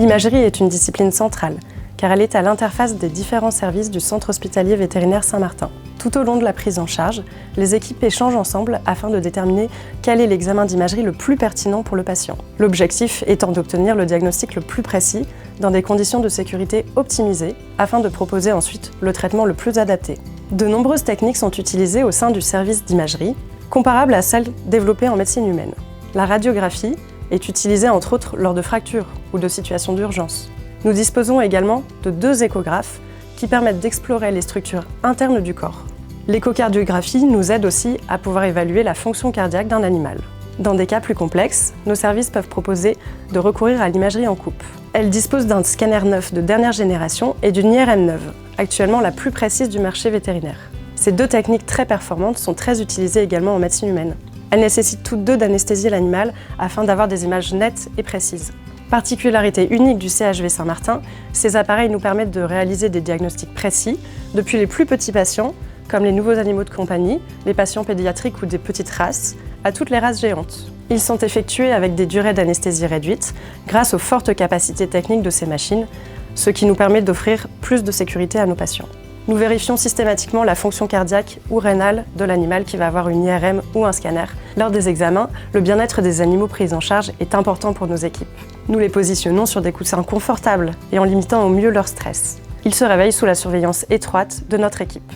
L'imagerie est une discipline centrale, car elle est à l'interface des différents services du Centre hospitalier vétérinaire Saint-Martin. Tout au long de la prise en charge, les équipes échangent ensemble afin de déterminer quel est l'examen d'imagerie le plus pertinent pour le patient. L'objectif étant d'obtenir le diagnostic le plus précis dans des conditions de sécurité optimisées afin de proposer ensuite le traitement le plus adapté. De nombreuses techniques sont utilisées au sein du service d'imagerie, comparables à celles développées en médecine humaine. La radiographie est utilisée entre autres lors de fractures ou de situations d'urgence. Nous disposons également de 2 échographes qui permettent d'explorer les structures internes du corps. L'échocardiographie nous aide aussi à pouvoir évaluer la fonction cardiaque d'un animal. Dans des cas plus complexes, nos services peuvent proposer de recourir à l'imagerie en coupe. Elle dispose d'un scanner neuf de dernière génération et d'une IRM neuve, actuellement la plus précise du marché vétérinaire. Ces 2 techniques très performantes sont très utilisées également en médecine humaine. Elles nécessitent toutes 2 d'anesthésier l'animal afin d'avoir des images nettes et précises. Particularité unique du CHV Saint-Martin, ces appareils nous permettent de réaliser des diagnostics précis, depuis les plus petits patients, comme les nouveaux animaux de compagnie, les patients pédiatriques ou des petites races, à toutes les races géantes. Ils sont effectués avec des durées d'anesthésie réduites, grâce aux fortes capacités techniques de ces machines, ce qui nous permet d'offrir plus de sécurité à nos patients. Nous vérifions systématiquement la fonction cardiaque ou rénale de l'animal qui va avoir une IRM ou un scanner. Lors des examens, le bien-être des animaux pris en charge est important pour nos équipes. Nous les positionnons sur des coussins confortables et en limitant au mieux leur stress. Ils se réveillent sous la surveillance étroite de notre équipe.